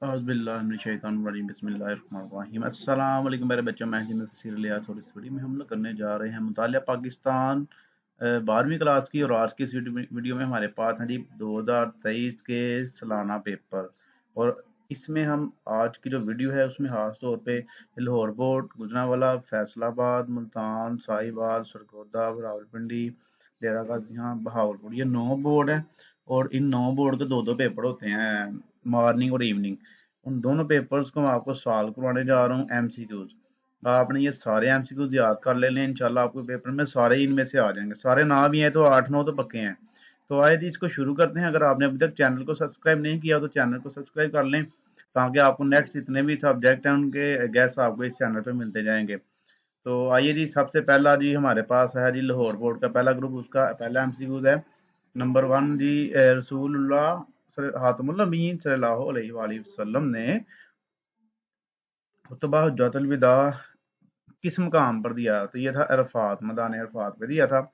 बिस्मिल्लाहिर्रहमानिर्रहीम। अस्सलाम वालेकुम मेरे बच्चों, मैं नसीर इलियास और इस वीडियो में हम लोग करने जा रहे हैं मुतालिया पाकिस्तान 12वीं क्लास की। और आज की इस वीडियो में हमारे पास है जी 2023 के सालाना पेपर। और इसमें हम आज की जो वीडियो है उसमें खास तौर पे लाहौर बोर्ड, गुजरांवाला, फैसलाबाद, मुल्तान, साहिवाल, सरगोदा, रावलपिंडी, डेरा गाजी खां, बहावलपुर, ये 9 बोर्ड है। और इन 9 बोर्ड के दो दो पेपर होते हैं, मॉर्निंग और इवनिंग। उन दोनों पेपर्स को मैं आपको सॉल्व करवाने जा रहा हूँ, एमसीक्यूज। आपने ये सारे एमसीक्यूज याद कर लेने, इंशाल्लाह आपको पेपर में सारे इनमें से आ जाएंगे। सारे ना भी हैं तो 8-9 तो पक्के हैं। तो आए जी इसको शुरू करते हैं। अगर आपने अभी तक चैनल को सब्सक्राइब नहीं किया तो चैनल को सब्सक्राइब कर लें, ताकि आपको नेक्स्ट जितने भी सब्जेक्ट हैं उनके गैस आपको इस चैनल पे मिलते जाएंगे। तो आइए जी, सबसे पहला जी हमारे पास है जी लाहौर बोर्ड का पहला ग्रुप, उसका पहला एमसीक्यूज है। नंबर 1 जी, रसूलुल्लाह हातमुल नबीय्यीन सल्लल्लाहु अलैहि वसल्लम ने खुतबा हुज्जतुल विदा किस मकाम पर दिया? तो ये था अरफात, मैदान अरफात पे दिया था।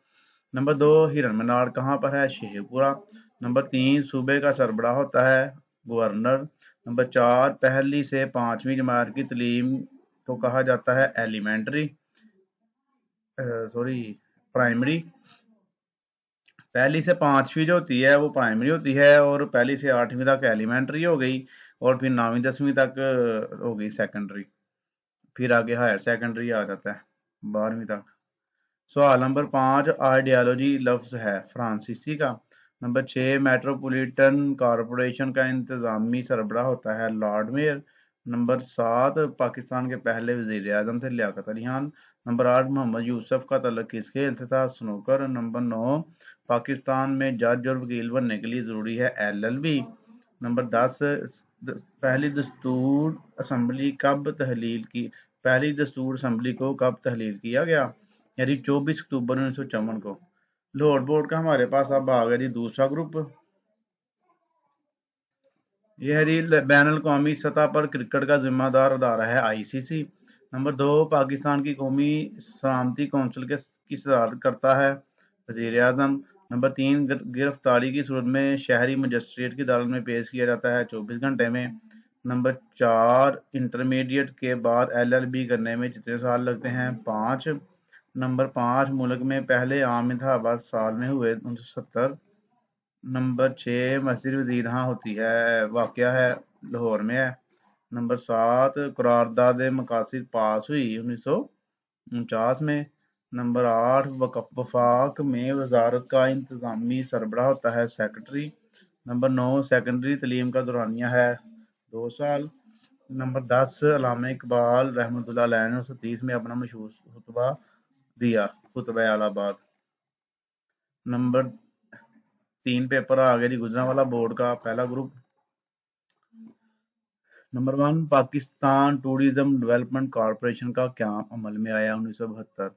नंबर 2, हिरन मीनार कहाँ पर है? शेखपुरा। नंबर 3, सूबे का सरबराह होता है गवर्नर। नंबर 4, पहली से 5वीं जमात की तालीम को कहा जाता है एलिमेंट्री, सॉरी प्राइमरी। पहली से 5वीं जो होती है वो प्राइमरी होती है, और पहली से 8वीं तक एलिमेंट्री हो गई, और फिर 9वीं 10वीं तक हो गई सेकेंडरी। फिर आगे हायर सेकेंडरी आ जाता है 12वीं तक। सवाल नंबर 5, आइडियोलॉजी लफ्ज है फ्रांसीसी का। नंबर 6, मेट्रोपॉलिटन कॉरपोरेशन का इंतजामी सरबराह होता है लॉर्ड मेयर। नंबर 7, पाकिस्तान के पहले वजीर आजम थे लियाकत अली खान। नंबर 8, मोहम्मद यूसुफ का तल्लुक किस खेल से था? स्नूकर। नंबर 9, पाकिस्तान में जज और वकील बनने के लिए ज़रूरी है LLB। नंबर 10, पहली दस्तूर असम्बली कब तहलील की पहली दस्तूर असम्बली को कब तहलील किया गया? यानी 24 अक्टूबर 1954 को। लाहौर बोर्ड का हमारे पास अब आ गया जी दूसरा ग्रुप। यह है जी बैन अवी सतह पर क्रिकेट का जिम्मेदार अदारा है ICC। नंबर 2, पाकिस्तान की कौमी सलामती कौंसिल की सदारत करता है वजीर आजम। नंबर 3, गिरफ्तारी की सूरत में शहरी मजिस्ट्रेट की अदालत में पेश किया जाता है 24 घंटे में। नंबर 4, इंटरमीडिएट के बाद LLB करने में जितने साल लगते हैं? 5। नंबर 5, मुल्क में पहले आम इंतखाबात साल में हुए 1970। नंबर 6, मस्जिद वजीरहां होती है वाक़या है लाहौर में है। नंबर 7, करारदाद मकासिद पास हुई 1949 में। नंबर 8, वफाक में वजारत का इंतजामी सरबराह होता है सेक्रेटरी। नंबर 9, सेकेंडरी तालीम का दौरानिया है 2 साल। नंबर 10, अल्लामा इकबाल रहमतुल्लाह अलैह ने 1930 में अपना मशहूर खुतबा दिया, खुतबा आलाबाद। नंबर 3 पेपर आ गया जी गुजरांवाला बोर्ड का पहला group. Number 1, Pakistan tourism development corporation का क्याम अमल में आया 1972।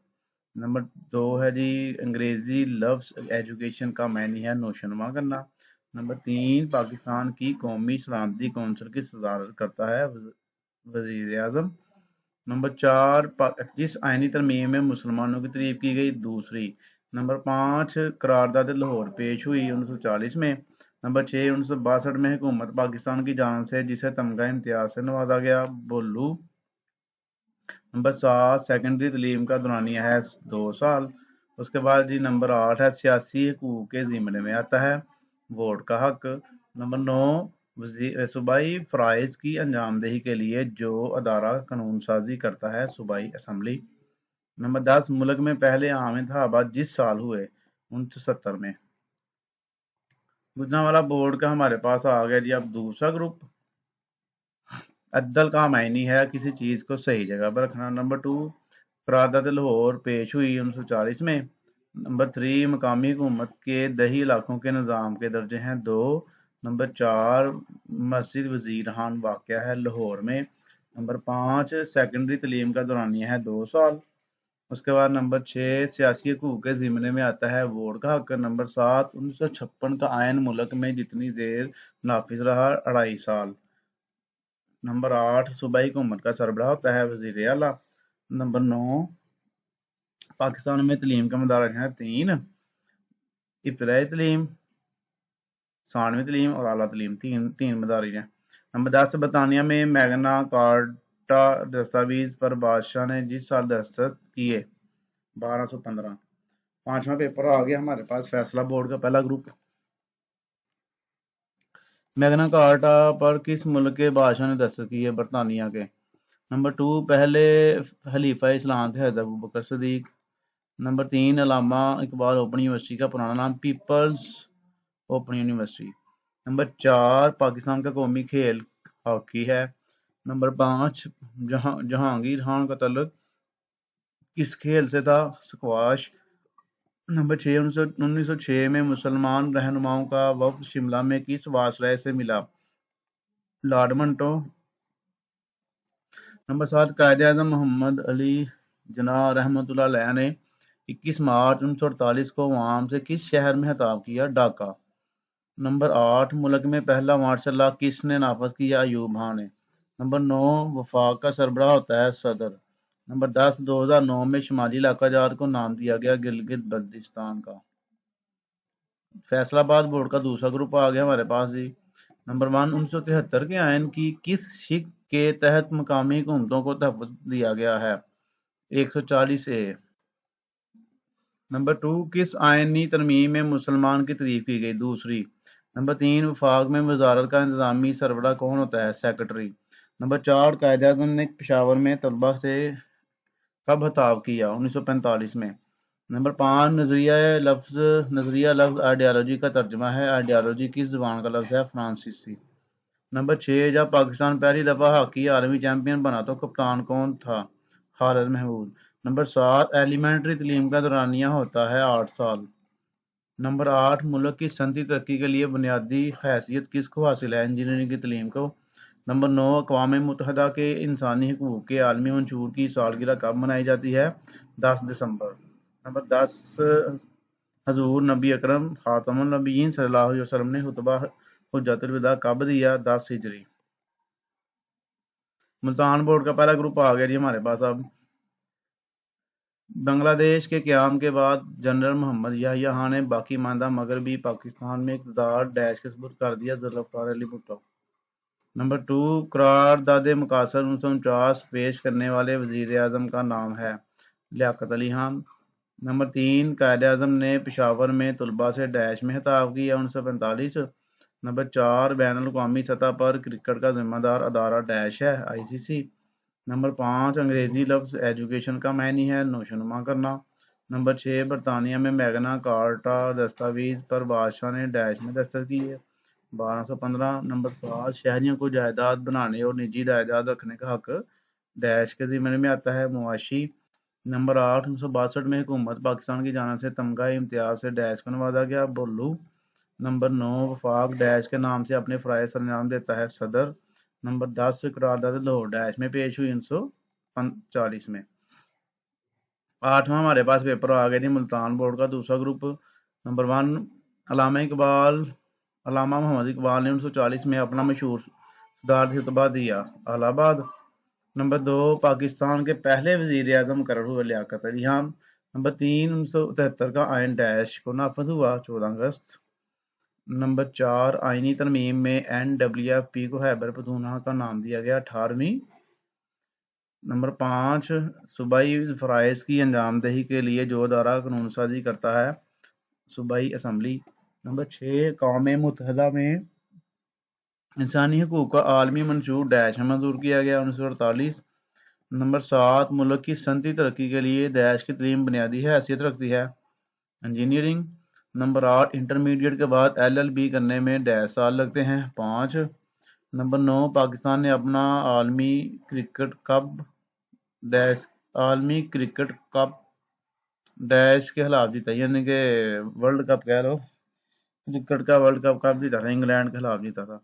नंबर 2 है जी, अंग्रेजी लफ्ज एजुकेशन का मायने है नौशनुमा करना। नंबर 3, पाकिस्तान की कौमी सलामती कौंसिल की सदारत करता है वजीर आजम। नंबर 4, जिस आईनी तरमीम में मुसलमानों की तारीफ की गई? दूसरी। नंबर 5, करारदाद लाहौर पेश हुई 1940 में। नंबर 6, 1962 में हुकूमत पाकिस्तान की जान से जिसे तमगा इम्तियाज से नवाजा गया? बोलू। नंबर 7, सेकेंडरी तालीम का दौरानिया है 2 साल। उसके बाद जी नंबर 8 है, सियासी हकूक के ज़िम्मे में आता है वोट का हक। नंबर 9, सूबाई फ़राइज़ की अंजामदही के लिए जो अदारा कानून साजी करता है सूबाई असम्बली। नंबर 10, मुल्क में पहले आम इंतखाबात जिस साल हुए? 1970 में। गुजरांवाला बोर्ड का हमारे पास आ गया जी अब दूसरा ग्रुप। अद्दल का मायनी है किसी चीज को सही जगह पर रखना। नंबर 2, करारदाद लाहौर पेश हुई 1940 में। नंबर 3, मकामी हुकूमत के दही इलाकों के निज़ाम के दर्जे हैं 2। नंबर 4, मस्जिद वजीर खान वाक़या है लाहौर में। नंबर 5, सेकेंडरी तालीम का दौरानिया है 2 साल। उसके बाद नंबर 6, सियासी हकूक के ज़िम्मे में आता है वोट का हक। नंबर 7, 1956 का आयन मुल्क में जितनी देर नाफिज रहा? 2.5 साल। नंबर 8, सूबाई हुकूमत का सरबराह होता है वजीर आला। नंबर 9, पाकिस्तान में तालीम का मदार है 3, इब्तदाई तालीम, सानवी तालीम और आला तालीम, तीन तीन मदारिज हैं। نمبر 10 برطانیہ میں میگنا کارٹا دستاویز پر بادشاہ نے جس سال دستخط کیے 1215۔ پانچواں پیپر آ گیا ہمارے پاس فیصلہ بورڈ کا پہلا گروپ۔ میگنا کارٹا پر کس ملک کے بادشاہ نے دستخط کیے؟ برطانیہ کے۔ نمبر 2 پہلے خلیفہ اسلام تھے حضرت ابوبکر صدیق۔ نمبر 3 علامہ اقبال اوپن یونیورسٹی کا پرانا نام people's open university. Number 4 Pakistan کا قومی کھیل ہاکی ہے۔ نمبر 5 جہانگیر خان کا تعلق کس کھیل سے تھا؟ سکواش۔ نمبر 6 1906 میں مسلمان رہنماؤں کا وفد شملہ میں کس وائسرائے سے ملا؟ لارڈ منٹو۔ نمبر 7 قائد اعظم محمد علی جناح رحمۃ اللہ علیہ نے 21 مارچ 1948 کو عوام سے کس شہر میں خطاب کیا؟ ڈھاکہ۔ نمبر 8 ملک میں پہلا مارشل لا کس نے نافذ کیا؟ ایوب خان نے۔ نمبر 9 وفاق کا سربراہ ہوتا ہے صدر۔ نمبر 10 2009 میں شمالی علاقہ جات کو نام دیا گیا گلگت بلتستان کا۔ فیصلہ آباد بورڈ کا دوسرا گروپ آ گیا ہمارے پاس جی۔ نمبر 1 1973 کے آئین کی کس شق کے تحت مقامی حکومتوں کو تحفظ دیا گیا ہے؟ 140A۔ نمبر 2 کس آئینی ترمیم میں مسلمان کی تعریف کی گئی؟ دوسری۔ نمبر 3 وفاق میں وزارت کا انتظامی سربراہ کون ہوتا ہے؟ سیکرٹری۔ نمبر 4 قائد اعظم نے پشاور میں طلبہ سے کب خطاب کیا؟ 1945 میں۔ نمبر 5 نظریہ لفظ آئیڈیالوجی کا ترجمہ ہے۔ آئیڈیالوجی کس زبان کا لفظ ہے؟ فرانسیسی۔ نمبر 6 جب پاکستان پہلی دفعہ ہاکی عالمی چیمپئن بنا تو کپتان کون تھا؟ خالد محمود۔ نمبر 7 ایلیمنٹری تعلیم کا دورانیہ ہوتا ہے 8 سال۔ نمبر 8 ملک کی صنعتی ترقی کے لیے بنیادی حیثیت کس کو حاصل ہے؟ انجینئرنگ کی تعلیم کو۔ نمبر 9 اقوام متحدہ کے انسانی حقوق کے عالمی منشور کی سالگرہ کب منائی جاتی ہے؟ 10 دسمبر۔ نمبر 10 حضور نبی اکرم خاتم النبیین صلی اللہ علیہ وسلم نے خطبہ حجۃ الوداع کب دیا؟ 10 ہجری۔ ملتان بورڈ کا پہلا گروپ آ گیا جی ہمارے پاس۔ اب بنگلہ دیش کے قیام کے بعد جنرل محمد یحییٰ خان نے باقی ماندہ مغربی پاکستان میں اقتدار ڈیش کے سپرد کر دیا؟ ذوالفقار علی بھٹو۔ نمبر 2 قرارداد مقاصد 1949 پیش کرنے والے وزیر اعظم کا نام ہے؟ لیاقت علی خان۔ نمبر 3 قائد اعظم نے پشاور میں طلباء سے ڈیش میں خطاب کیا؟ 1945۔ نمبر 4 بین الاقوامی سطح پر کرکٹ کا ذمہ دار ادارہ ڈیش ہے؟ ICC۔ نمبر 5 انگریزی لفظ ایجوکیشن کا معنی ہے نوشونما کرنا۔ نمبر 6 برطانیہ میں میگنا کارٹا دستاویز پر بادشاہ نے ڈیش میں دستخط کیے؟ 1215۔ نمبر 7 شہریوں کو جائیداد بنانے اور نجی جائیداد رکھنے کا حق ڈیش کے ذمہ میں آتا ہے؟ معاشی۔ نمبر 8 1962 میں حکومت پاکستان کی جانب سے تمغہ امتیاز سے ڈیش کو نوازا گیا؟ بھولو۔ نمبر 9 وفاق ڈیش کے نام سے اپنے فرائض سر انجام دیتا ہے؟ صدر۔ نمبر 10 قرارداد لاہور ڈیش میں پیش ہوئی؟ 1940 میں۔ 8واں ہمارے پاس پیپر آ گیا جی ملتان بورڈ کا دوسرا گروپ۔ نمبر 1 علامہ محمد اقبال نے 1940 میں اپنا مشہور صدارتی خطبہ دیا؟ الہ آباد۔ نمبر 2 پاکستان کے پہلے وزیر اعظم مقرر ہوئے؟ لیاقت علی خان۔ نمبر 3 1973 کا آئین ڈیش کو نافذ ہوا؟ 14 اگست۔ نمبر 4 آئینی ترمیم میں NWFP کو خیبر پختونخوا کا نام دیا گیا؟ 18ویں۔ نمبر 5 صوبائی فرائض کی انجام دہی کے لیے جو ادارہ قانون سازی کرتا ہے؟ صوبائی اسمبلی۔ نمبر 6 اقوام متحدہ میں انسانی حقوق کا عالمی منشور ڈیش میں منظور کیا گیا؟ 1948۔ نمبر 7 ملک کی صنعتی ترقی کے لیے ڈیش کی تعلیم بنیادی حیثیت رکھتی ہے؟ انجینئرنگ۔ نمبر 8 انٹرمیڈیٹ کے بعد LLB کرنے میں ڈیش سال لگتے ہیں؟ 5۔ نمبر 9 پاکستان نے اپنا عالمی کرکٹ کپ ڈیش کے خلاف جیتا؟ یعنی کہ ورلڈ کپ کہہ لو، کرکٹ کا ورلڈ کپ کب جیتا تھا؟ انگلینڈ کے خلاف جیتا تھا۔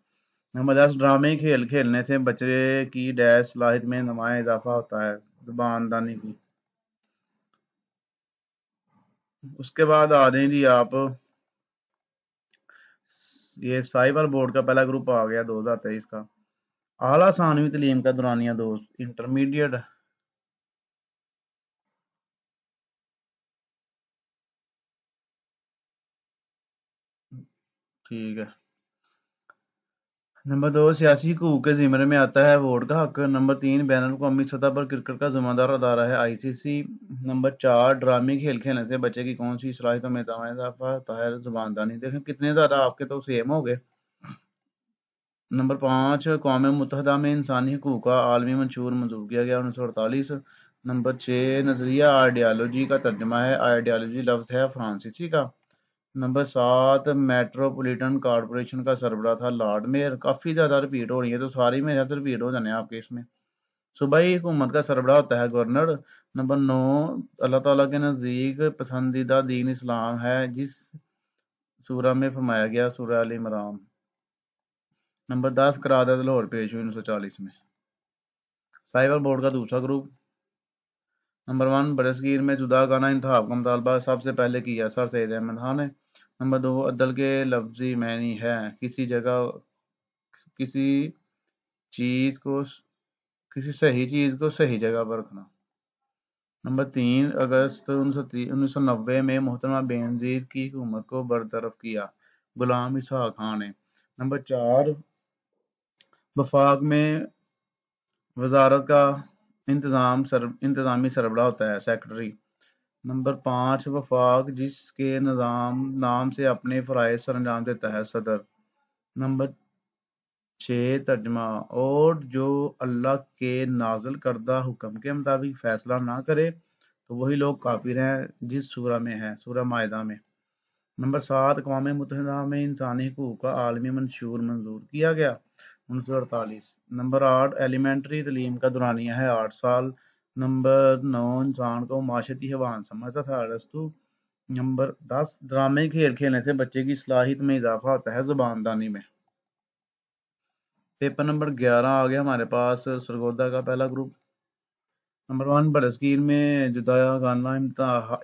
نمبر 10 ڈرامے کھیل کھیلنے سے بچے کی ڈیش صلاحیت میں نمایاں اضافہ ہوتا ہے؟ زبان دانی کی۔ اس کے بعد آ جائیں جی آپ، یہ سائبر بورڈ کا پہلا گروپ آ گیا 2023 کا۔ اعلیٰ ثانوی تعلیم کا دورانیہ دوست انٹرمیڈیٹ۔ ٹھیک ہے۔ नंबर 2 सियासी हकूक के ज़िम्मे में आता है वोट का हक। नंबर 3 बैन अवी सतह पर क्रिकेट का ज़िम्मेदार अदारा है ICC। नंबर 4 ड्रामी खेल खेलने से बच्चे की कौन सी सलाहियतों में इजाफा होता है? ज़ुबानदानी। देखें कितने ज़्यादा आपके तो सेम हो गए। नंबर 5 अक़वाम मुत्तहिदा में इंसानी हकूक का आलमी मंशूर मंजूर किया गया 1948। नंबर 6 नज़रिया आइडियालॉजी का तर्जमा है। आइडियालॉजी लफ्ज़ है फ्रांसीसी का। नंबर 7 मेट्रोपॉलिटन कॉरपोरेशन का सरबराह था लॉर्ड मेयर। काफ़ी ज़्यादा रिपीट हो रही है तो सारी मेरे से रिपीट हो जाने आपके इसमें। सूबाई हुकूमत का सरबराह होता है गवर्नर। नंबर 9 अल्लाह ताला के नज़दीक पसंदीदा दीन इस्लाम है जिस सूरह में फरमाया गया सूरह अल इमरान। नंबर 10 करारदाद लाहौर पेश हुई 1940 में। साइबर बोर्ड का दूसरा ग्रुप। नंबर 1 बरसगीर में जुदा गाना इंतखाब का मुतालबा सबसे पहले किया सर सैयद अहमद खान ने। नंबर 2 अदल के लफ्जी मैनी है किसी जगह किसी चीज को किसी सही चीज को सही जगह पर रखना। नंबर 3 अगस्त 1990 में मोहतरमा बेनजीर की हुकूमत को बरतरफ किया गुलाम इसहाक खान ने। नंबर 4 वफाक में वजारत का इंतजामी सरबराह होता है सेक्रेटरी। नंबर 5 वफाक जिसके नाम से अपने फ़राइज़ सरअंजाम देता है सदर। नंबर 6 तर्जमा और जो अल्लाह के नाज़िल करदा हुक्म के मुताबिक फैसला ना करे तो वही लोग काफिर हैं जिस सूरह में है सूरह माइदा में। नंबर 7 अक़वाम मुत्तहिदा में इंसानी हकूक का आलमी मंशूर मंजूर किया गया 1948। नंबर 8 एलिमेंट्री तलीम का दुरानिया है 8 साल। नंबर 9 इंसान को माशरती हैवान समझता था अरस्तु। नंबर 10 ड्रामे खेल खेलने से बच्चे की सलाहियत में इजाफा होता है ज़ुबानदानी में। पेपर नंबर 11 आ गया हमारे पास सरगोदा का पहला ग्रुप। नंबर 1 बरसगीर में जुदा गाना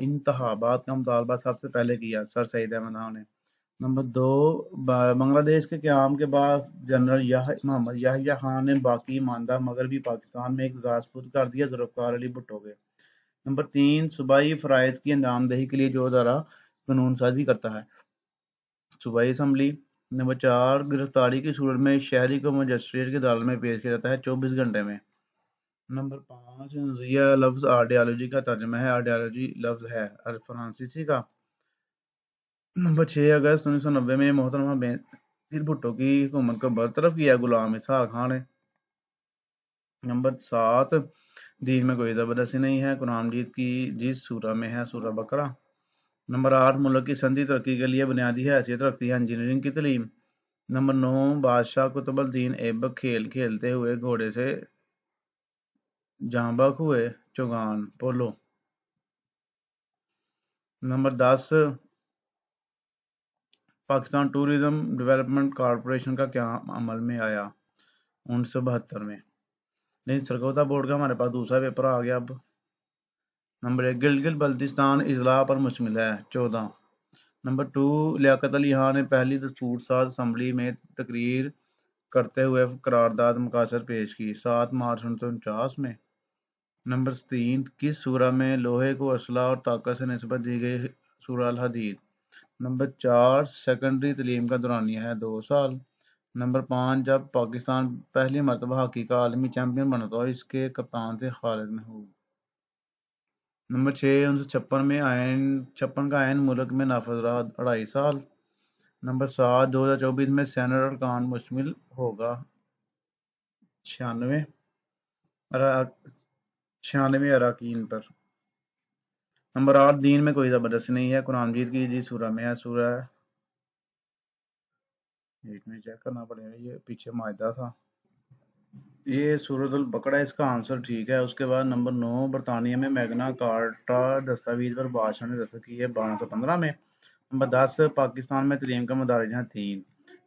इंतखाबात का मुतालबा सबसे पहले किया सर सईद अहमद खान ने। नंबर 2 बांग्लादेश के क़याम के बाद जनरल मोहम्मद याहिया खान ने बाकी मानदा मगरबी पाकिस्तान में इक़्तिदार सुपुर्द कर दिया ज़ुल्फ़िकार अली भुट्टो के। नंबर 3 सूबाई फ़राइज़ की अंजामदही के लिए जो अदारा कानून साजी करता है सूबाई असम्बली। नंबर 4 गिरफ्तारी की सूरत में शहरी को मजिस्ट्रेट की अदालत में पेश किया जाता है 24 घंटे में। नंबर 5 नज़रिया लफ्ज़ आइडियालॉजी का तर्जमा है। आइडियालॉजी लफ्ज़ है फ्रांसीसी का। नंबर 6 अगस्त 1990 में मोहतरमा बेनज़ीर भुट्टो की हुकूमत को बरतरफ किया गुलाम इसहाक खान ने। नंबर 7 दीन में कोई ज़बरदस्ती नहीं है कुरान मजीद की जिस सूरह में है सूरह बकरा। नंबर 8 मुल्क की सनदी तरक्की के लिए बुनियादी हैसियत रखती है इंजीनियरिंग की तालीम। नंबर 9 बादशाह कुतुबुद्दीन ऐबक खेल खेलते हुए घोड़े से जांबाक हुए चौगान polo. Number 10 Pakistan tourism development corporation का क्या अमल में आया 1972 में। लेकिन सरगोदा बोर्ड का हमारे पास दूसरा पेपर आ गया। अब नंबर 1 गिलगित बल्तिस्तान इजला पर मुश्तमिल है 14। नंबर 2 लियाकत अली खान ने पहली दस्तूर साज असम्बली में तकरीर करते हुए करारदाद मुकासर पेश की 7 मार्च 1949 में। नंबर 3 किस सूरह में लोहे को असला और ताकत से निस्बत दी गई सूरह अल हदीद। नंबर 4 सेकेंडरी तालीम का दुरानिया है 2 साल। नंबर 5 जब पाकिस्तान पहली मरतबा हॉकी का आलमी चैंपियन बना तो इसके कप्तान थे खालिद महमूद। नंबर 6 1956 में छप्पन का आयन मुल्क में नाफिज रहा 2.5 साल। नंबर 7 2024 में सेनेट अरकान मुश्तमिल होगा 96 अरकान पर। नंबर 8 दीन में कोई ज़बरदस्ती नहीं है कुरान मजीद की जिस सूरह में है सूरह एक मिनट चेक करना पड़ेगा ये पीछे मायदा था ये सूरतुल बकरा इसका आंसर ठीक है। उसके बाद नंबर 9 बरतानिया में मैग्ना कार्टा दस्तावेज पर बादशाह ने दस्तखत की है 1215 में। नंबर 10 पाकिस्तान में तलीम का मदारिज हैं 3।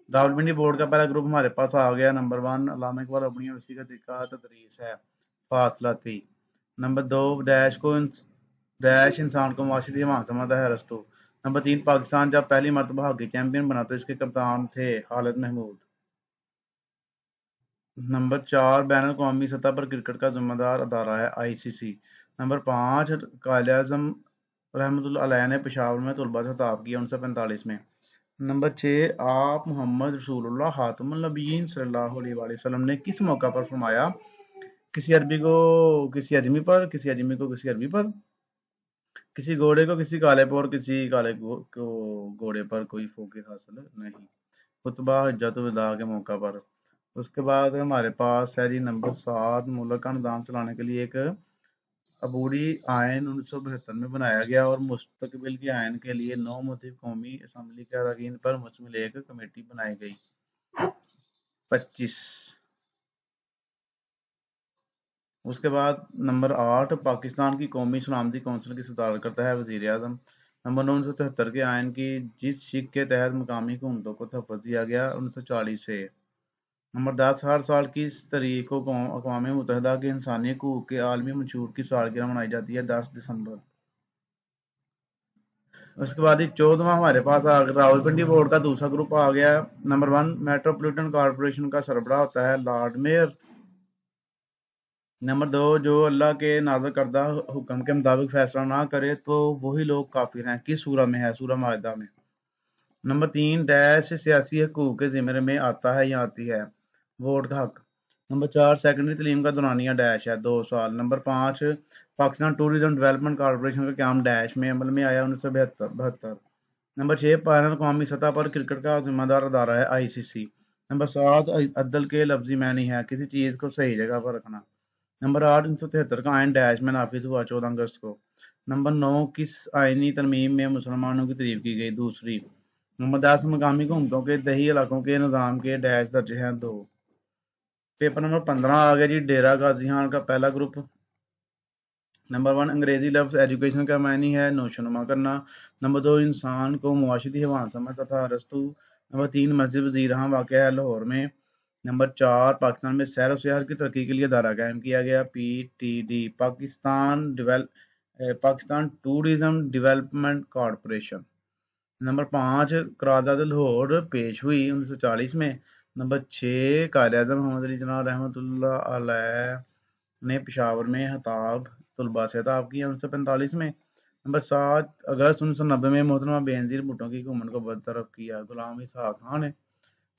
रावलपिंडी बोर्ड का पहला ग्रुप हमारे पास आ गया। नंबर 1 अल्लामा इकबाल अपनी यूनिवर्सिटी का तरीका तदरीस है फासलाती। नंबर 2 डैश इंसान को माशरती ईमान समझता है अरस्तु। नंबर 3 पाकिस्तान जब पहली मरतबा हॉकी चैंपियन बना तो इसके कप्तान थे खालिद महमूद। नंबर 4 बैन अवी सतह पर क्रिकेट का जिम्मेदार अदारा है ICC। नंबर 5 कायद-ए-आज़म रहमतुल्लाह अलैह ने पेशावर में तलबा से खिताब किया 1945 में। नंबर 6, आप मोहम्मद रसूलुल्लाह खातमुन नबीयीन सल्लल्लाहु अलैहि वसल्लम ने किस मौका पर फरमाया, किसी अरबी को किसी अजमी पर, किसी अजमी को किसी अरबी पर, किसी घोड़े को किसी काले पर और किसी काले को घोड़े पर कोई फोकस हासिल नहीं। खुतबा हज्जतुल विदा के मौका पर। उसके बाद हमारे पास है जी नंबर 7, मुल्क का निज़ाम चलाने के लिए एक अबूरी आयन 1972 में बनाया गया और मुस्तकबिल के आयन के लिए 9 मुतहफ़ कौमी असम्बली के अरकान पर मुश्तमिल एक कमेटी बनाई गई। 25। उसके बाद नंबर 8, पाकिस्तान की कौमी सलामती कौंसिल की सदारत करता है वज़ीर आज़म। नंबर 9, 1973 के आयन की जिस शिक के तहत मकामी हुकूमतों को तहफ़्फ़ुज़ दिया गया 1940 से। नंबर 10, हर साल किस तारीख को अक़वाम मुत्तहिदा के इंसानी हकूक़ के आलमी मंशूर की सालगिरह मनाई जाती है? 10 दिसंबर। उसके बाद ही 14वां हमारे पास रावलपिंडी बोर्ड का दूसरा ग्रुप आ गया। नंबर 1, मेट्रोपॉलिटन कॉरपोरेशन का सरबराह होता है लॉर्ड मेयर। नंबर 2, जो अल्लाह के नाज़िल करदा हुक्म के मुताबिक फैसला ना करे तो वही लोग काफिर हैं। किस सूरह में है? सूरह माइदा में। नंबर 3, डैश सियासी हकूक़ के ज़िम्मे में आता है या आती है? वोट का हक। नंबर 4, सेकेंडरी तलीम का दौरानिया डैश है 2 साल। Number 5, Pakistan tourism development corporation का क़याम डैश में अमल में आया 1972। नंबर 6, बैनुल अक़वामी सतह पर क्रिकेट का जिम्मेदार अदारा है ICC। नंबर 7, अदल के लफ्जी मानी है किसी चीज़ को सही जगह पर रखना। नंबर 8, 1973 का आयन डैश में नाफिज हुआ 14 अगस्त को। नंबर 9, किस आइनी तरमीम में मुसलमानों की तारीफ की गई? दूसरी। नंबर 10, मकामी हुकूमतों के दही इलाकों के निज़ाम के डैश दर्जे हैं 2। पेपर नंबर 15 आ गया जी, डेरा गाजी खान का पहला ग्रुप। नंबर 1, अंग्रेजी लफ्ज़ एजुकेशन का मायनी है नौशनुमा करना। नंबर 2, इंसान को मुआशरती हैवान समझता था अरस्तू। नंबर 3, मस्जिद वज़ीर वाक़या है लाहौर में। नंबर 4, पाकिस्तान में सैर व सियाहत की तरक्की के लिए अदारा कायम किया गया PTD, Pakistan tourism development corporation. Number 5, करारदाद लाहौर पेश हुई 1940 में। नंबर 6, कायद-ए-आज़म मोहम्मद अली जिन्ना रहमतुल्लाह अलैह ने पेशावर में खताब तलबा से खिताब किया 1945 में। नंबर 7, अगस्त 1990 में मोहतरमा बेनज़ीर भुट्टो की हुकूमत को बरतरफ किया गुलाम इसहाक खान ने।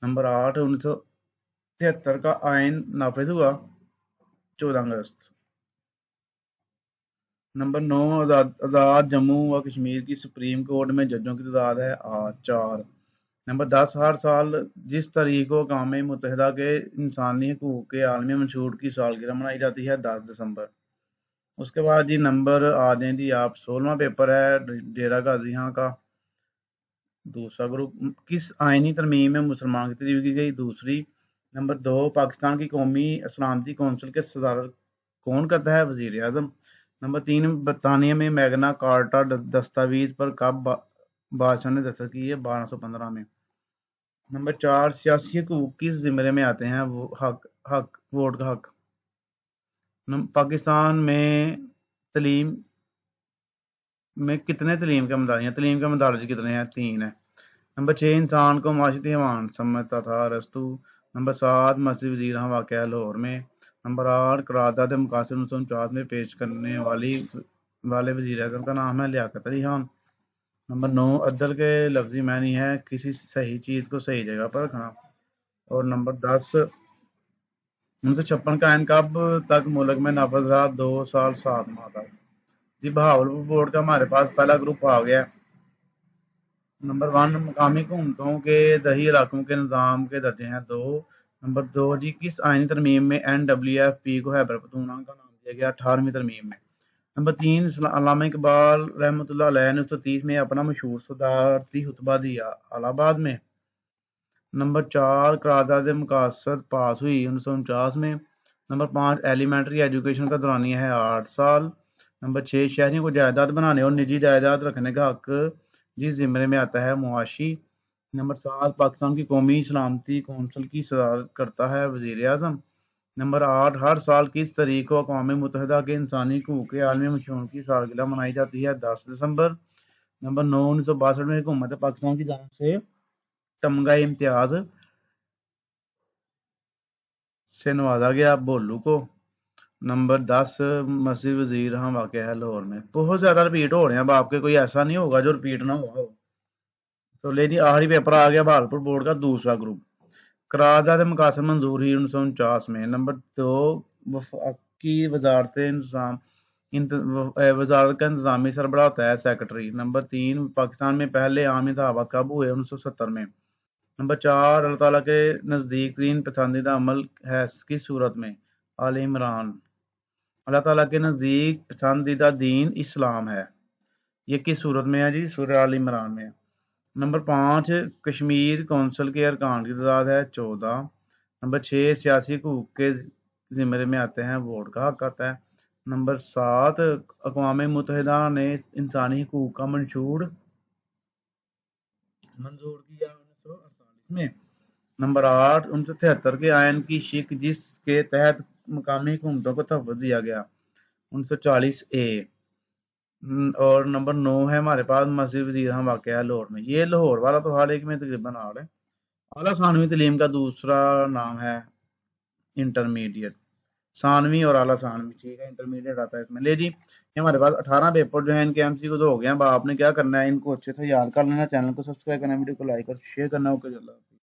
नंबर 8, 1973 का आयन नाफिज हुआ 14 अगस्त। नंबर 9, आज़ाद जम्मू व कश्मीर की सुप्रीम कोर्ट में जजों की तादाद है 4। नंबर 10, हर साल जिस तारीख को अक़वाम मुत्तहिदा के इंसानी हकूक़ के आलमी मंशूर की सालगिरह मनाई जाती है 10 दिसंबर। उसके बाद जी नंबर आ जाए जी आप 16वां पेपर है डेरा गाजी खां का दूसरा ग्रुप। किस आइनी तरमीम में मुसलमान की तरफ की गई? दूसरी। नंबर 2, पाकिस्तान की कौमी सलामती कौंसिल के सदारत कौन करता है? वज़ीर आज़म। नंबर 3, बरतानिया में मैग्ना कार्टा दस्तावेज पर कब बादशाह ने दस्तखत की है? 1215 में। नंबर 4, सियासी हकूक़ किस ज़िम्मे में आते हैं? वो हक वोट का हक। पाकिस्तान में तलीम में कितने तलीम के मदारज हैं? तलीम के मदारज कितने हैं? 3 है। नंबर 6, इंसान को माशी हैवान समझता था अरस्तू। नंबर 7, मस्जिद वज़ीर वाक़या लाहौर में। नंबर 8, करारदाद मकासद 1949 में पेश करने वाले वज़ीर आज़म का नाम है लियाकत अली खान। नंबर 9, अदल के लफ्जी मानी है किसी सही चीज़ को सही जगह पर रखना। और नंबर 10, 1956 का आयन कब तक मुल्क में नाफिज रहा? 2 साल 7 माह तक। जी बहावलपुर बोर्ड का हमारे पास पहला ग्रुप आ गया। नंबर 1, मकामी हुकूमतों के दही इलाकों के निज़ाम के दर्जे हैं 2। नंबर 2 जी, किस आइनी तरमीम में NWFP को खैबर पख्तूनख्वा का नाम दिया गया? 18वीं तरमीम में। नंबर 3, अल्लामा इकबाल रहमतुल्लाह अलैह ने 1930 में अपना मशहूर सदारती खुतबा दिया इलाहाबाद में। नंबर 4, करारदाद मकासद पास हुई 1949 में। नंबर 5, एलिमेंट्री एजुकेशन का दौरानिया है 8 साल। नंबर 6, शहरियों को जायदाद बनाने और निजी जायदाद रखने का हक जिस ज़िम्मे में आता है मुआशी। नंबर 7, पाकिस्तान की कौमी सलामती कौंसिल की सदारत करता है वज़ीर आज़म। नंबर 8, हर साल किस तारीख को अक़वाम मुत्तहिदा के इंसानी हकूक़ के आलमी मंशूर की सालगिरह मनाई जाती है? 10 दिसंबर। नंबर 9, 1962 में हुकूमत पाकिस्तान की जानिब से तमगा इम्तियाज़ से नवाजा गया भोलू को। नंबर 10, मस्जिद वज़ीर वाक़या है लाहौर में। बहुत ज़्यादा रिपीट हो रहे हैं अब आपके, कोई ऐसा नहीं होगा जो रिपीट ना हुआ हो। तो ले जी आखिरी पेपर आ गया बहालपुर बोर्ड का दूसरा ग्रुप। करारदाद मकासद मंजूर हुई 1949 में। नंबर 2 वफाकी वजारत इंतजाम वजारत का इंतजामी सरबराह होता है सेक्रेटरी। नंबर 3 पाकिस्तान में पहले आम इंतखाबात कब हुए 1970 में। नंबर 4 अल्लाह ताला के नज़दीक तीन पसंदीदा अमल है किस सूरत में। आल इमरान। अल्लाह ताला के नज़दीक पसंदीदा दीन इस्लाम है, ये किस सूरत में है जी, सूरह आल इमरान में। नंबर 5 कश्मीर कौंसिल के अरकान की तादाद है 14। नंबर 6 सियासी हकूक के ज़िम्मे में आते हैं, वोट का हक आता है। नंबर 7 अक़वाम मुत्तहिदा ने इंसानी हकूक का मंशूर मंजूर किया 1948 में। नंबर 8 1973 के आयन की शिक जिसके तहत मकामी हुकूमतों को तहफ़्फ़ुज़ दिया गया 1940 ए। और नंबर 9 है हमारे पास मस्जिद वजीर वाक़या है लाहौर में। ये लाहौर वाला तो हर एक में तकरीबन आ रहा है। आला सानवी तालीम का दूसरा नाम है इंटरमीडिएट। सानवी और आला सानवी, ठीक है, इंटरमीडिएट आता है इसमें। ले जी ये हमारे पास 18 पेपर जो है इनके एमसीक्यू तो हो गए हैं। अब आपने क्या करना है, इनको अच्छे से याद कर लेना, चैनल को सब्सक्राइब करना, वीडियो को लाइक और शेयर करना। ओके चलो।